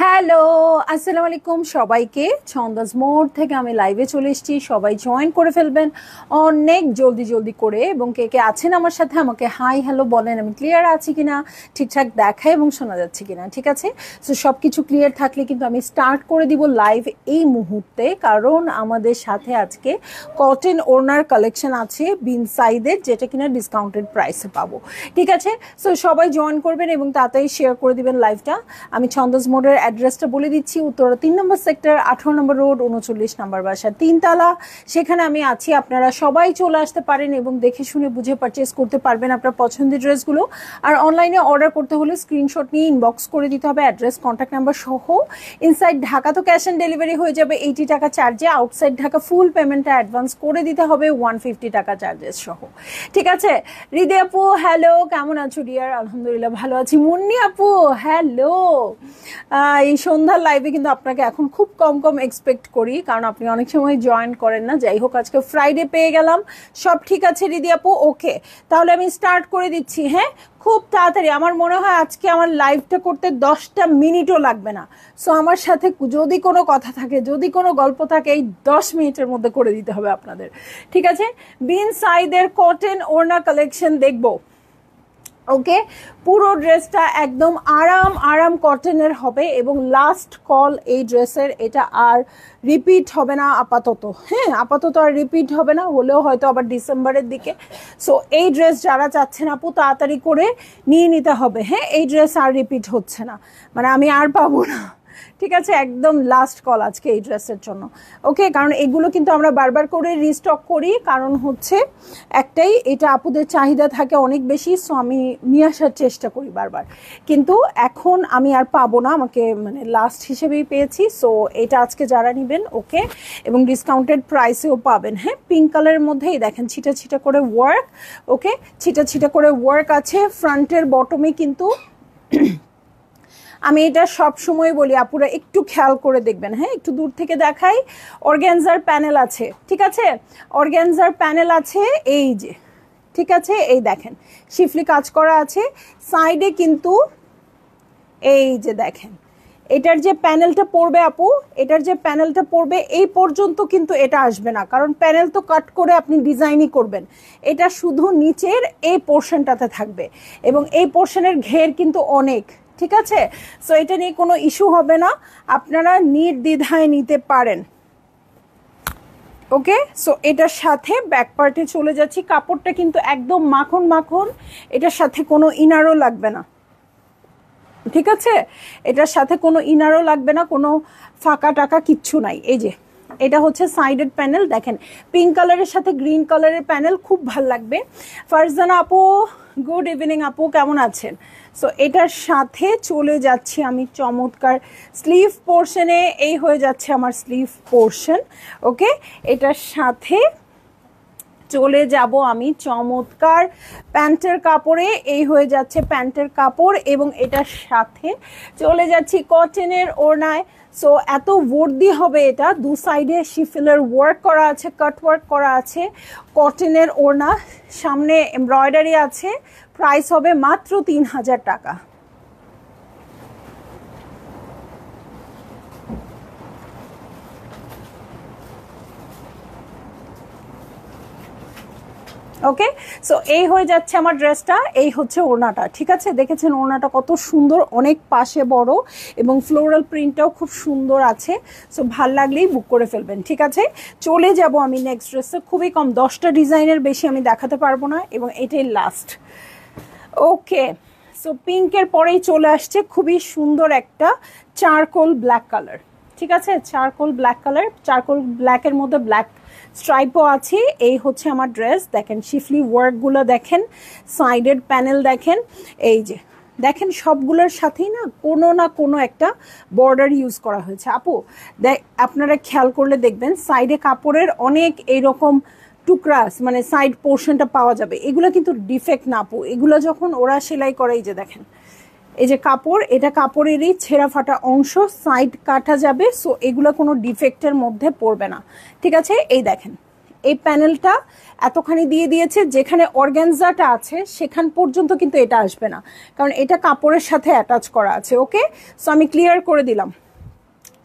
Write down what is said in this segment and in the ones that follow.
Hello, আসসালামু আলাইকুম সবাইকে। ছন্দাজ মোড থেকে আমি লাইভে চলে এসেছি। সবাই জয়েন করে ফেলবেন অনেক জলদি জলদি করে, এবং কে কে আছেন আমার সাথে আমাকে হাই হ্যালো বলেন। আমি ক্লিয়ার আছি কিনা, ঠিকঠাক দেখায় এবং শোনা যাচ্ছে কিনা, ঠিক আছে? সো সব কিছু ক্লিয়ার থাকলে কিন্তু আমি স্টার্ট করে দিব লাইভ এই মুহূর্তে, কারণ আমাদের সাথে আজকে কটন ওড়নার কালেকশন আছে বিন সাইদের, যেটা কিনা ডিসকাউন্টেড প্রাইসে পাবো, ঠিক আছে? সো সবাই জয়েন করবেন এবং তাড়াতাড়ি শেয়ার করে দিবেন লাইভটা। আমি ছন্দাজ মোডের অ্যাড্রেসটা বলে দিচ্ছি। উত্তরা 3 নম্বর সেক্টর, 18 নম্বর রোড, 39 নম্বর বাসা, 3 তালা। সেখানে আমি আছি। আপনারা সবাই চলে আসতে পারেন এবং দেখে শুনে বুঝে পারচেস করতে পারবেন আপনার পছন্দের ড্রেসগুলো। আর অনলাইনে অর্ডার করতে হলে স্ক্রিনশট নিয়ে ইনবক্স করে দিতে হবে, অ্যাড্রেস কন্ট্যাক্ট নাম্বার সহ। ইনসাইড ঢাকা তো ক্যাশ অন ডেলিভারি হয়ে যাবে 80 টাকা চার্জে। আউটসাইড ঢাকা ফুল পেমেন্টটা অ্যাডভান্স করে দিতে হবে 150 টাকা চার্জেস সহ, ঠিক আছে? হৃদয় আপু হ্যালো, কেমন আছো ডিয়ার? আলহামদুলিল্লাহ ভালো আছি। মুন্নি আপু হ্যালো। এই সন্ধ্যার লাইভে কিন্তু আপনাকে এখন খুব কম কম এক্সপেক্ট করি, কারণ আপনি অনেক সময় জয়েন করেন না। যাই হোক, আজকে ফ্রাইডে পেয়ে গেলাম, সব ঠিক আছে হৃদয় আপু। ওকে, তাহলে আমি স্টার্ট করে দিচ্ছি। হ্যাঁ, খুব তাড়াতাড়ি। আমার মনে হয় আজকে আমার লাইভটা করতে 10টা মিনিটও লাগবে না। সো আমার সাথে যদি কোনো কথা থাকে, যদি কোনো গল্প থাকে, এই 10 মিনিটের মধ্যে করে দিতে হবে আপনাদের, ঠিক আছে? বিন সাইদের কটন ওড়না কালেকশন দেখবো। ওকে, পুরো ড্রেসটা একদম আরাম আরাম কটনের হবে এবং লাস্ট কল এই ড্রেসের। এটা আর রিপিট হবে না আপাতত। হ্যাঁ, আপাতত আর রিপিট হবে না, হলেও হয়তো আবার ডিসেম্বরের দিকে। সো এই ড্রেস যারা চাচ্ছেন আপু, তাড়াতাড়ি করে নিয়ে নিতে হবে। হ্যাঁ, এই ড্রেস আর রিপিট হচ্ছে না, মানে আমি আর পাবো না, ঠিক আছে? একদম লাস্ট কল আজকে এই ড্রেসের জন্য। ওকে, কারণ এগুলো কিন্তু আমরা বারবার করে রিস্টক করি, কারণ হচ্ছে একটাই, এটা আপুদের চাহিদা থাকে অনেক বেশি। সো আমি নিয়ে আসার চেষ্টা করি বারবার, কিন্তু এখন আমি আর পাবো না, আমাকে মানে লাস্ট হিসেবেই পেয়েছি। সো এটা আজকে যারা নেবেন, ওকে, এবং ডিসকাউন্টেড প্রাইসেও পাবেন। হ্যাঁ, পিঙ্ক কালারের মধ্যেই দেখেন ছিটা ছিটা করে ওয়ার্ক। ওকে, ছিটা ছিটা করে ওয়ার্ক আছে ফ্রন্টের বটমে কিন্তু। আমি এটা সব সময় বলি, আপুরা একটু খেয়াল করে দেখবেন। হ্যাঁ, একটু দূর থেকে দেখাই। অর্গ্যানজার প্যানেল আছে, ঠিক আছে? অর্গ্যানজার প্যানেল আছে, এই যে, ঠিক আছে? এই দেখেন শিফলি কাজ করা আছে সাইডে কিন্তু। এই যে দেখেন, এটার যে প্যানেলটা পড়বে আপু, এটার যে প্যানেলটা পড়বে এই পর্যন্ত কিন্তু এটা আসবে না, কারণ প্যানেল তো কাট করে আপনি ডিজাইনই করবেন। এটা শুধু নিচের এই পোর্শনটাতে থাকবে, এবং এই পোর্শনের ঘের কিন্তু অনেক, ঠিক আছে? সো এটা নিয়ে কোনো ইস্যু হবে না, আপনারা নির্দ্বিধায় নিতে পারেন। ওকে, সো এটার সাথে ব্যাক পার্টে চলে যাচ্ছি। কাপড়টা কিন্তু একদম মাখন মাখন, এটার সাথে কোনো ইনারও লাগবে না, ঠিক আছে? এটার সাথে কোনো ইনারও লাগবে না, কোনো ফাঁকা টাকা কিচ্ছু নাই। এই যে, এটা হচ্ছে সাইডেড প্যানেল, দেখেন পিঙ্ক কালারের সাথে গ্রিন কালারের প্যানেল, খুব ভাল লাগবে। ফারজানা আপু গুড ইভিনিং আপু, কেমন আছেন? সো এটার সাথে চলে যাচ্ছি আমি চমৎকার স্লিভ পোর্শনে। এই হয়ে যাচ্ছে আমার স্লিভ পোর্শন। ওকে, এটার সাথে চলে যাব আমি চমৎকার প্যান্টের কাপড়ে। এই হয়ে যাচ্ছে প্যান্টের কাপড়, এবং এটার সাথে চলে যাচ্ছি কটনের ওড়নায়। সো এত ওয়ার্দি হবে এটা, দু সাইডে শিফেলের ওয়ার্ক করা আছে, কাট ওয়ার্ক করা আছে। কটনের ওড়না, সামনে এমব্রয়ডারি আছে। প্রাইস হবে মাত্র 3000 টাকা। ওকে, সো এই হয়ে যাচ্ছে আমার ড্রেসটা। এই হচ্ছে ওড়নাটা, ঠিক আছে? দেখেছেন ওড়নাটা কত সুন্দর, অনেক পাশে বড়, এবং ফ্লোরাল প্রিন্টটাও খুব সুন্দর আছে। সো ভাল লাগলেই বুক করে ফেলবেন, ঠিক আছে? চলে যাব আমি নেক্সট ড্রেসে। খুবই কম, 10টা ডিজাইনের বেশি আমি দেখাতে পারবো না, এবং এটাই লাস্ট। ওকে, সো পিঙ্কের পরেই চলে আসছে খুবই সুন্দর একটা চারকোল ব্ল্যাক কালার, ঠিক আছে? চারকোল ব্ল্যাক কালার, চারকোল ব্ল্যাকের মধ্যে ব্ল্যাক স্ট্রাইপও আছে। এই হচ্ছে আমার ড্রেস। দেখেন শিফলি ওয়ার্কগুলো দেখেন, সাইডেড প্যানেল দেখেন। এই যে দেখেন, সবগুলোর সাথেই না কোনো একটা বর্ডার ইউজ করা হয়েছে আপু। আপনারা খেয়াল করলে দেখবেন সাইডে কাপড়ের অনেক এইরকম টুকরাস, মানে সাইড পোর্শনটা পাওয়া যাবে। এগুলো কিন্তু ডিফেক্ট না আপু, এগুলো যখন ওরা সেলাই করে, এই যে দেখেন, এই যে কাপড়, এটা কাপড়েরই ছেঁড়া ফাটা অংশ, সাইড কাটা যাবে। সো এগুলো কোনো ডিফেক্টের মধ্যে পড়বে না, ঠিক আছে? এই দেখেন, এই প্যানেলটা এতখানি দিয়ে দিয়েছে, যেখানে অর্গানজাটা আছে সেখান পর্যন্ত কিন্তু এটা আসবে না, কারণ এটা কাপড়ের সাথে অ্যাটাচ করা আছে। ওকে, সো আমি ক্লিয়ার করে দিলাম।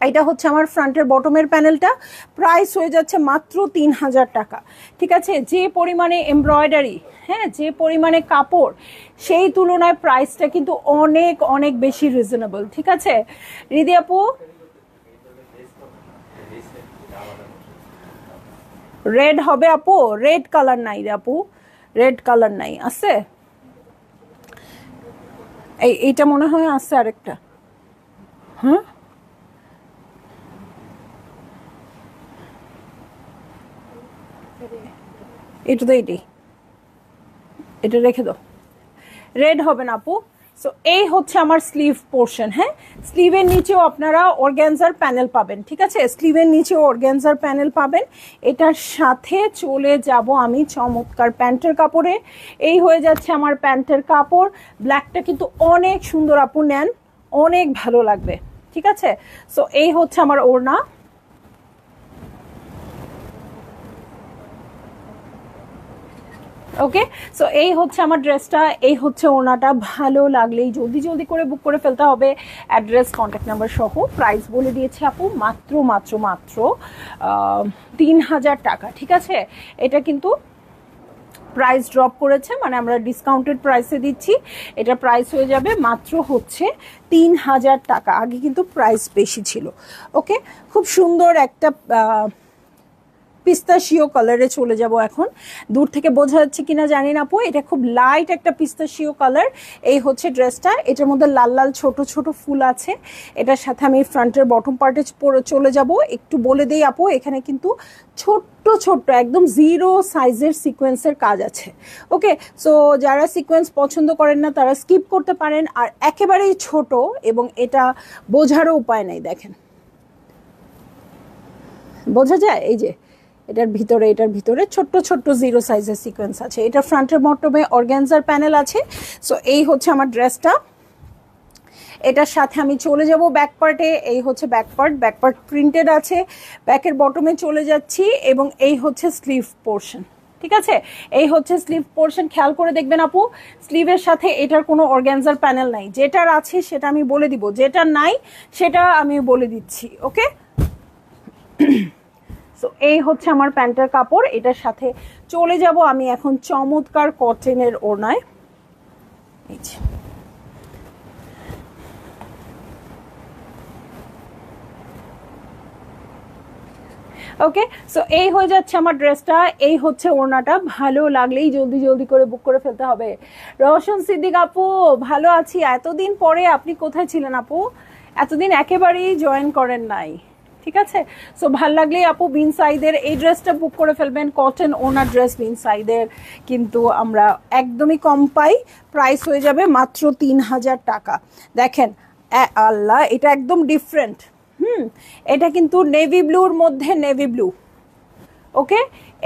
এটা হচ্ছে আমার ফ্রন্টের বটমের প্যানেলটা, প্রাইস হয়ে যাচ্ছে মাত্র 3000 টাকা। ঠিক আছে, যে পরিমাণে এমব্রয়ডারি, হ্যাঁ, যে পরিমাণে কাপড়, সেই তুলনায় প্রাইসটা কিন্তু অনেক অনেক বেশি রিজনেবল। ঠিক আছে রিদি আপু, রেড হবে আপু? রেড কালার নাই রে আপু, রেড কালার নাই, আছে এইটা মনে হয় আছে আরেকটা। হ্যাঁ, এটা তো এটাই, এটা রেখে দাও, রেড হবে না আপু। সো এই হচ্ছে আমার স্লিভ পোর্শন। হ্যাঁ, স্লিভের নিচেও আপনারা অর্গানজার প্যানেল পাবেন। ঠিক আছে, স্লিভের নিচেও অর্গানজার প্যানেল পাবেন। এটার সাথে চলে যাব আমি চমৎকার প্যান্টের কাপড়ে। এই হয়ে যাচ্ছে আমার প্যান্টের কাপড়। ব্ল্যাকটা কিন্তু অনেক সুন্দর আপু, নেন, অনেক ভালো লাগবে। ঠিক আছে, সো এই হচ্ছে আমার ওড়না। ওকে, সো এই হচ্ছে আমার ড্রেসটা, এই হচ্ছে ওড়নাটা। ভালো লাগলেই জলদি জলদি করে বুক করে ফেলতে হবে, অ্যাড্রেস কন্ট্যাক্ট নাম্বার সহ। প্রাইস বলে দিয়েছি আপু, মাত্র মাত্র মাত্র 3000 টাকা। ঠিক আছে, এটা কিন্তু প্রাইস ড্রপ করেছে, মানে আমরা ডিসকাউন্টেড প্রাইসে দিচ্ছি। এটা প্রাইস হয়ে যাবে মাত্র হচ্ছে 3000 টাকা। আগে কিন্তু প্রাইস বেশি ছিল। ওকে, খুব সুন্দর একটা পিস্তাশিও কালারে চলে যাব এখন। দূর থেকে বোঝা যাচ্ছে কিনা জানি না আপু, এটা খুব লাইট একটা পিস্তাশিও কালার। এই হচ্ছে ড্রেসটা, এটার মধ্যে লাল লাল ছোট ছোট ফুল আছে। এটার সাথে আমি ফ্রন্টের বটম পার্টে চলে যাব। একটু বলে দেই আপু, এখানে কিন্তু ছোট্ট ছোট্ট একদম 0 সাইজের সিকোয়েন্সের কাজ আছে। ওকে, সো যারা সিকোয়েন্স পছন্দ করেন না তারা স্কিপ করতে পারেন। আর একেবারেই ছোট, এবং এটা বোঝারও উপায় নেই। দেখেন, বোঝা যায়? এই যে এটার ভিতরে ছোট্ট ছোট্ট 0 সাইজের সিকোয়েন্স আছে। এটা ফ্রন্টের বটমে অর্গানজার প্যানেল আছে। সো এই হচ্ছে আমার ড্রেসটা। এটার সাথে আমি চলে যাব ব্যাক পার্টে। এই হচ্ছে ব্যাক পার্ট প্রিন্টেড আছে। ব্যাকের বটমে চলে যাচ্ছি, এবং এই হচ্ছে স্লিভ পোর্শন। ঠিক আছে, এই হচ্ছে স্লিভ পোর্শন। খেয়াল করে দেখবেন আপু, স্লিভের সাথে এটার কোনো অর্গানজার প্যানেল নাই। যেটার আছে সেটা আমি বলে দিব, যেটা নাই সেটা আমি বলে দিচ্ছি। ওকে, সো এই হচ্ছে আমার প্যান্টের কাপড়। এটার সাথে চলে যাব আমি এখন চমৎকার কটনের ওড়নায়। ওকে, সো এই হয়ে যাচ্ছে আমার ড্রেসটা, এই হচ্ছে ওড়নাটা। ভালো লাগলেই জলদি জলদি করে বুক করে ফেলতে হবে। রওশন সিদ্দিক আপু, ভালো আছি, এতদিন পরে আপনি কোথায় ছিলেন আপু? এতদিন একেবারেই জয়েন করেন নাই। ঠিক আছে, সো ভাল লাগলেই আপু বিন সাইদের এই ড্রেসটা বুক করে ফেলবেন। কটন ওনার ড্রেস বিন সাইদের কিন্তু আমরা একদমই কম পাই। প্রাইস হয়ে যাবে মাত্র 3000 টাকা। দেখেন আল্লাহ, এটা একদম ডিফারেন্ট। এটা কিন্তু নেভি ব্লুর মধ্যে নেভি ব্লু। ওকে,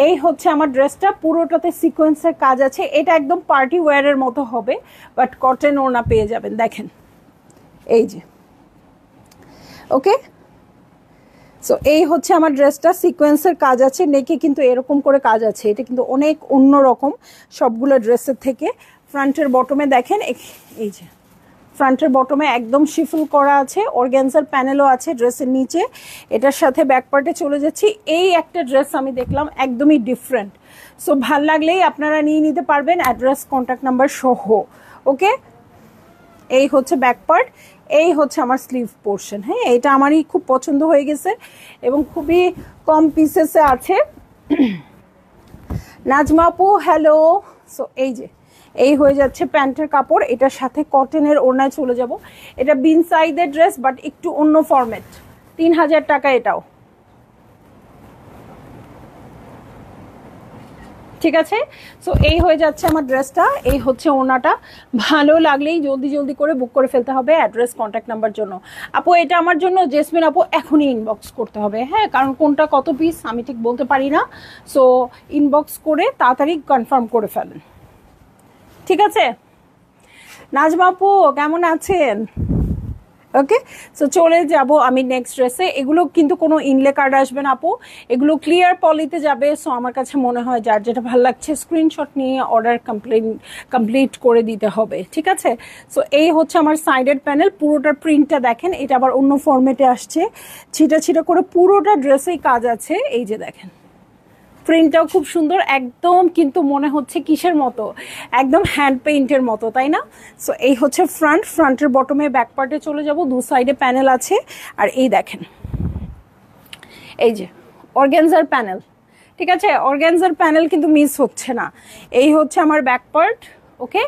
এই হচ্ছে আমার ড্রেসটা, পুরোটাতে সিকোয়েন্সের কাজ আছে। এটা একদম পার্টি ওয়্যারের মতো হবে, বাট কটন ওড়না পেয়ে যাবেন। দেখেন এই যে, ওকে, সো এই হচ্ছে আমার ড্রেসটা, সিকোয়েন্সের কাজ আছে, নেকে কিন্তু এরকম করে কাজ আছে। এটা কিন্তু অনেক অন্যরকম সবগুলো ড্রেসের থেকে। ফ্রন্টের বটমে দেখেন, এই যে ফ্রন্টের বটমে একদম শিফল করা আছে, অর্গানজার প্যানেলও আছে ড্রেসের নিচে। এটার সাথে ব্যাক পার্টে চলে যাচ্ছি। এই একটা ড্রেস আমি দেখলাম একদমই ডিফারেন্ট। সো ভাল লাগলেই আপনারা নিয়ে নিতে পারবেন, অ্যাড্রেস কন্ট্যাক্ট নাম্বার সহ। ওকে, এই হচ্ছে ব্যাক পার্ট, এই হচ্ছে আমার স্লিভ পোর্শন। হ্যাঁ, এটা আমারই খুব পছন্দ হয়ে গেছে এবং খুবই কম পিসেসে আছে। নাজমা আপু হ্যালো। সো এই যে এই হয়ে যাচ্ছে প্যান্টের কাপড়। এটার সাথে কটনের ওড়নায় চলে যাব। এটা বিন সাইদের ড্রেস, বাট একটু অন্য ফরম্যাট। 3000 টাকা এটাও। ঠিক আছে, সো এই হয়ে যাচ্ছে আমার ড্রেসটা, এই হচ্ছে ওড়নাটা। ভালো লাগলেই জলদি জলদি করে বুক করে ফেলতে হবে, অ্যাড্রেস কন্ট্যাক্ট নাম্বার জন্য। আপু এটা আমার জন্য জেসমিন আপু এখনই ইনবক্স করতে হবে। হ্যাঁ, কারণ কোনটা কত পিস আমি ঠিক বলতে পারি না। সো ইনবক্স করে তাড়াতাড়ি কনফার্ম করে ফেলেন। ঠিক আছে, নাজমা আপু কেমন আছেন? ওকে, সো চলে যাব আমি নেক্সট ড্রেসে। এগুলো কিন্তু কোনো ইনলে কার্ড আসবে না আপু, এগুলো ক্লিয়ার পলিতে যাবে। সো আমার কাছে মনে হয় যার যেটা ভালো লাগছে স্ক্রিনশট নিয়ে অর্ডার কমপ্লিট করে দিতে হবে, ঠিক আছে। সো এই হচ্ছে আমার সাইডের প্যানেল, পুরোটার প্রিন্টটা দেখেন, এটা আবার অন্য ফরম্যাটে আসছে, ছিটা ছিটা করে পুরোটা ড্রেসেই কাজ আছে। এই যে দেখেন প্রিন্টটাও খুব সুন্দর, একদম কিন্তু মনে হচ্ছে কিসের মতো, একদম হ্যান্ড পেইন্টের মতো, তাই না। সো এই হচ্ছে ফ্রন্টের বটমে ব্যাক পার্টে চলে যাব, দু সাইডে প্যানেল আছে। আর এই দেখেন এই যে অর্গানজার প্যানেল, ঠিক আছে, অর্গানজার প্যানেল কিন্তু মিস হচ্ছে না। এই হচ্ছে আমার ব্যাক পার্ট, ওকে,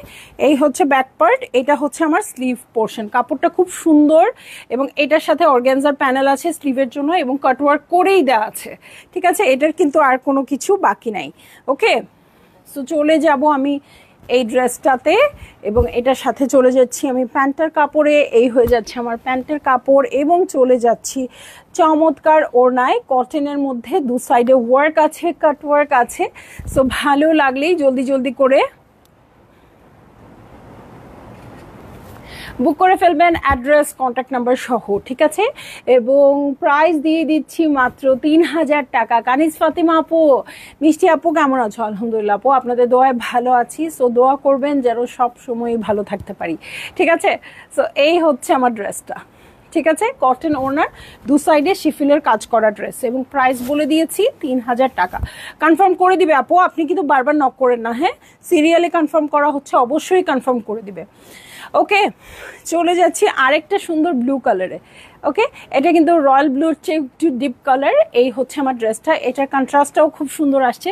এই হচ্ছে ব্যাক পার্ট, এটা হচ্ছে আমার স্লিভ পোর্শন। কাপড়টা খুব সুন্দর এবং এটার সাথে অর্গানজার প্যানেল আছে স্লিভের জন্য এবং কাটওয়ার্ক করেই দেওয়া আছে, ঠিক আছে। এটার কিন্তু আর কোনো কিছু বাকি নাই, ওকে। সো চলে যাব আমি এই ড্রেসটাতে এবং এটার সাথে চলে যাচ্ছি আমি প্যান্টের কাপড়ে। এই হয়ে যাচ্ছে আমার প্যান্টের কাপড় এবং চলে যাচ্ছি চমৎকার ওড়নায়, কটনের মধ্যে দু সাইডে ওয়ার্ক আছে, কাট ওয়ার্ক আছে। সো ভালো লাগলেই জলদি জলদি করে বুক করে ফেলবেন, অ্যাড্রেস কন্ট্যাক্ট নাম্বার সহ, ঠিক আছে। এবং প্রাইস দিয়ে দিচ্ছি মাত্র 3000 টাকা। কানিজ ফাতিমা আপু, মিষ্টি আপু কেমন আছো? আলহামদুলিল্লাহ আপু, আপনাদের দোয়ায় ভালো আছি। সো দোয়া করবেন যেন সব সময় ভালো থাকতে পারি, ঠিক আছে। সো এই হচ্ছে আমার ড্রেসটা, ঠিক আছে, কটন ওড়নার দু সাইডে শিফিলের কাজ করা ড্রেস এবং প্রাইস বলে দিয়েছি 3000 টাকা। কনফার্ম করে দিবে আপু, আপনি কিন্তু বারবার নক করেন না, হ্যাঁ, সিরিয়ালে কনফার্ম করা হচ্ছে, অবশ্যই কনফার্ম করে দিবে। ওকে, চলে যাচ্ছি আরেকটা সুন্দর ব্লু কালারে, ওকে, এটা কিন্তু রয়্যাল ব্লুর চেয়ে একটু ডিপ কালার। এই হচ্ছে আমার ড্রেসটা, এটার কন্ট্রাস্টটাও খুব সুন্দর আসছে,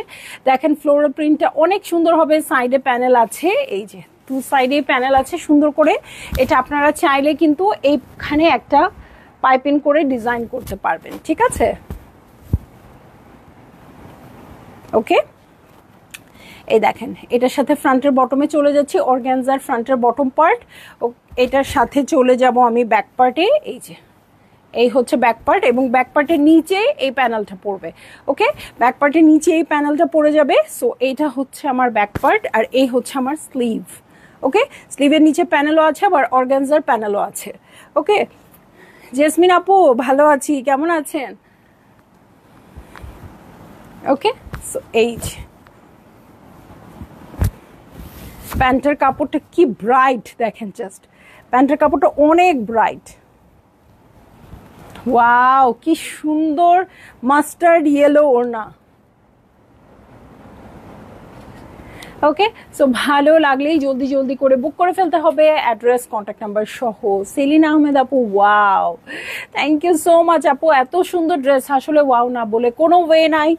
দেখেন ফ্লোরাল প্রিন্টটা অনেক সুন্দর হবে। সাইডে প্যানেল আছে, এই যে দু সাইডে প্যানেল আছে সুন্দর করে। এটা আপনারা চাইলে কিন্তু এইখানে একটা পাইপিং করে ডিজাইন করতে পারবেন, ঠিক আছে, ওকে। এই দেখেন এটার সাথে ফ্রন্টের বটমে চলে যাচ্ছি, অর্গানজার ফ্রন্টের বটম পার্ট, এটার সাথে চলে যাব আমি ব্যাক পার্টে। এই যে এই হচ্ছে ব্যাক পার্ট এবং ব্যাক পার্টের নিচে এই প্যানেলটা পড়বে, ওকে, ব্যাক পার্টের নিচে এই প্যানেলটা পড়ে যাবে। সো এইটা হচ্ছে আমার ব্যাক পার্ট আর এই হচ্ছে আমার স্লিভ, ওকে। স্লিভের নিচে প্যানেলও আছে, আবার অর্গানজার প্যানেলও আছে, ওকে। জেসমিন আপু ভালো আছি, কেমন আছেন? ওকে, সো এই প্যান্টের কাপড়টা কি ব্রাইট দেখেন, জাস্ট প্যান্টের কাপড়টা অনেক ব্রাইট, ওয়াও কি সুন্দর মাস্টার্ড ইয়েলো ওড়না, ওকে। সো ভালো লাগলেই জলদি জলদি করে বুক করে ফেলতে হবে, অ্যাড্রেস কন্ট্যাক্ট নাম্বার সহ। সেলিন আহমেদ আপু, wow, thank you so much আপু, এত সুন্দর ড্রেস, আসলে ওয়াও না বলে কোনো ওয়ে নাই।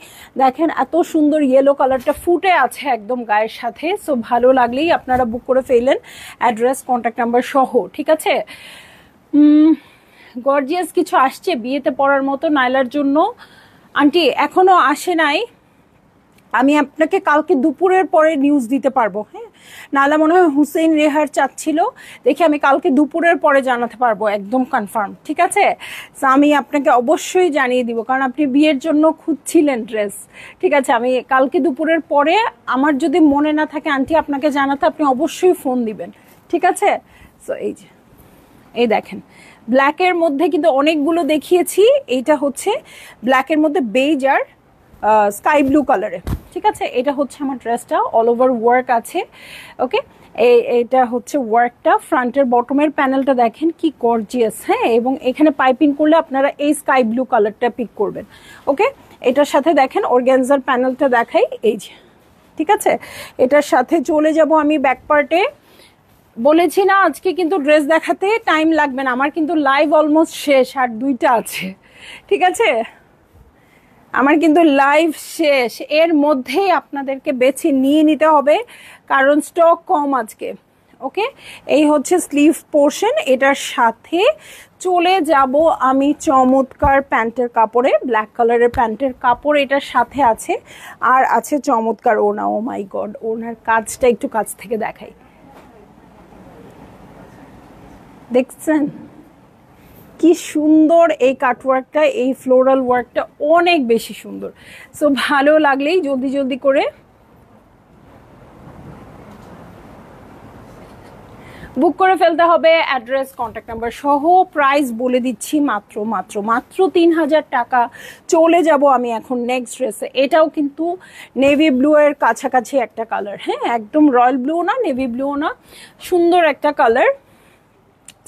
দেখেন এত সুন্দর ইয়েলো কালারটা ফুটে আছে একদম গায়ের সাথে। সো ভালো লাগলেই আপনারা বুক করে ফেলেন, অ্যাড্রেস কন্ট্যাক্ট নাম্বার সহ, ঠিক আছে। গর্জিয়াস কিছু আসছে বিয়েতে পরার মতো নাইলার জন্য? আন্টি এখনো আসে নাই, আমি আপনাকে কালকে দুপুরের পরে নিউজ দিতে পারবো, হ্যাঁ। নাহলে মনে হয় হুসেইন রেহার চাচ্ছিল, দেখি আমি কালকে দুপুরের পরে জানাতে পারবো একদম কনফার্ম, ঠিক আছে। আমি আপনাকে অবশ্যই জানিয়ে দিব, কারণ আপনি বিয়ের জন্য খুঁজছিলেন ড্রেস, ঠিক আছে। আমি কালকে দুপুরের পরে আমার যদি মনে না থাকে আন্টি আপনাকে জানাতে, আপনি অবশ্যই ফোন দিবেন, ঠিক আছে। সো এই যে এই দেখেন ব্ল্যাকের মধ্যে কিন্তু অনেকগুলো দেখিয়েছি, এইটা হচ্ছে ব্ল্যাকের মধ্যে বেজ আর স্কাই ব্লু কালারে, ঠিক আছে। এটা হচ্ছে আমার ড্রেসটা, অল ওভার ওয়ার্ক আছে, ওকে। এটা হচ্ছে ওয়ার্কটা, ফ্রন্টের বটমের প্যানেলটা দেখেন কি গর্জিয়াস, হ্যাঁ। এবং এখানে পাইপিং করলে আপনারা এই স্কাই ব্লু কালারটা পিক করবেন, ওকে। এটার সাথে দেখেন অর্গানজার প্যানেলটা দেখাই, এই যে, ঠিক আছে। এটার সাথে চলে যাব আমি ব্যাক পার্টে। বলেছি না আজকে কিন্তু ড্রেস দেখাতে টাইম লাগবে না, আমার কিন্তু লাইভ অলমোস্ট শেষ, আর 2টা আছে, ঠিক আছে। আমার কিন্তু লাইভ শেষ, এর মধ্যেই আপনাদেরকে বেছে নিয়ে নিতে হবে কারণ স্টক কম আজকে, ওকে। এই হচ্ছে স্লিভ পোর্শন, এটার সাথে চলে যাব আমি চমৎকার প্যান্টের কাপড়ে, ব্ল্যাক কালারের প্যান্টের কাপড় এটার সাথে আছে, আর আছে চমৎকার ওড়না। ও মাই গড, ওড়নার কাজটা একটু কাছ থেকে দেখাই, দেখছেন কি সুন্দর এই কাটওয়ার্কটা, এই ফ্লোরাল ওয়ার্কটা অনেক বেশি সুন্দর। সো ভালো লাগলেই জলদি জলদি করে বুক করে ফেলতে হবে, অ্যাড্রেস কন্ট্যাক্ট নাম্বার সহ। প্রাইস বলে দিচ্ছি মাত্র মাত্র মাত্র 3000 টাকা। চলে যাব আমি এখন নেক্সট ড্রেসে। এটাও কিন্তু নেভি ব্লু এর কাছাকাছি একটা কালার, হ্যাঁ, একদম রয়্যাল ব্লু না, নেভি ব্লু না, সুন্দর একটা কালার।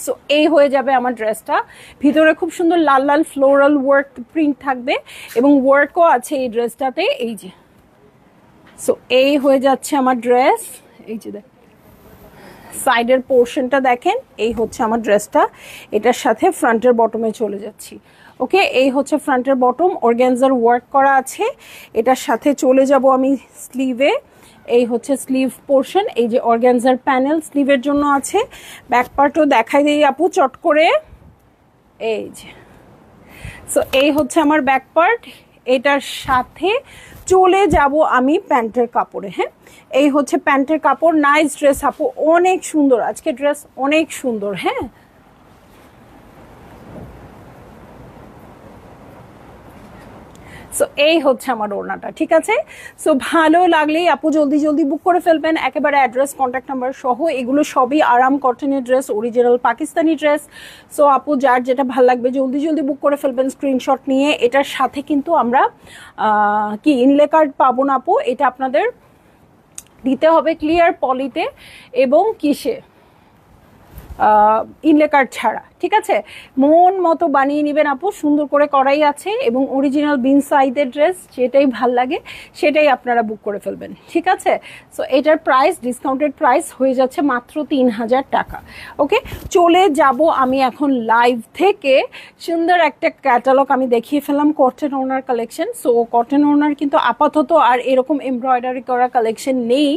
সো এই হয়ে যাবে আমার ড্রেসটা। ভিতরে খুব সুন্দর লাল লাল ফ্লোরাল ওয়ার্ক প্রিন্ট থাকবে এবং ওয়ার্কও আছে এই ড্রেসটাতে, এই যে। সো এই হয়ে যাচ্ছে আমার ড্রেস। এই যে সাইডের পোর্শনটা দেখেন, এই হচ্ছে আমার ড্রেসটা। এটার সাথে ফ্রন্টের বটমে চলে যাচ্ছি। ওকে, এই হচ্ছে ফ্রন্টের বটম, অর্গানজার ওয়ার্ক করা আছে। এটার সাথে চলে যাব আমি স্লিভে। এই হচ্ছে স্লিভ পোর্শন, এই যে অর্গানজার প্যানেল স্লিভের জন্য আছে। ব্যাক পার্টও দেখাই দিই আপু চট করে, এই যে। সো এই হচ্ছে আমার ব্যাক পার্ট। এটার সাথে চলে যাব আমি প্যান্টের কাপড়ে। হ্যাঁ, এই হচ্ছে প্যান্টের কাপড়। নাইস ড্রেস আপু, অনেক সুন্দর আজকে ড্রেস, অনেক সুন্দর। হ্যাঁ, সো এই হচ্ছে আমার ওড়নাটা, ঠিক আছে। সো ভালো লাগলেই আপু জলদি জলদি বুক করে ফেলবেন, একেবারে অ্যাড্রেস কন্ট্যাক্ট নাম্বার সহ। এগুলো সবই আরাম কটনের dress, original Pakistani dress. So আপু যার যেটা ভালো লাগবে জলদি জলদি বুক করে ফেলবেন স্ক্রিনশট নিয়ে। এটার সাথে কিন্তু আমরা কি ইনলে কার্ড পাবো না আপু, এটা আপনাদের দিতে হবে ক্লিয়ার পলিতে এবং কিসে, ইনলে কার্ড ছাড়া, ঠিক আছে। মন মতো বানিয়ে নেবেন আপু, সুন্দর করে করাই আছে এবং অরিজিনাল বিন সাইজের ড্রেস, যেটাই ভাল লাগে সেটাই আপনারা বুক করে ফেলবেন, ঠিক আছে। সো এটার প্রাইস ডিসকাউন্টেড প্রাইস হয়ে যাচ্ছে মাত্র 3000 টাকা। ওকে, চলে যাব আমি এখন লাইভ থেকে। সুন্দর একটা ক্যাটালগ আমি দেখিয়ে ফেললাম, কটন ওনার কালেকশন। সো কটন ওনার কিন্তু আপাতত আর এরকম এমব্রয়ডারি করা কালেকশন নেই,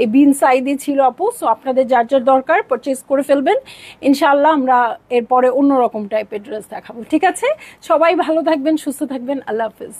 এই বিন সাইজে ছিল আপু। সো আপনাদের যার যার দরকার পারচেজ করে ফেলবেন, ইনশাআল্লাহ আমরা এরপরে অন্যরকম টাইপের ড্রেস দেখাবো, ঠিক আছে। সবাই ভালো থাকবেন, সুস্থ থাকবেন, আল্লাহ হাফিজ।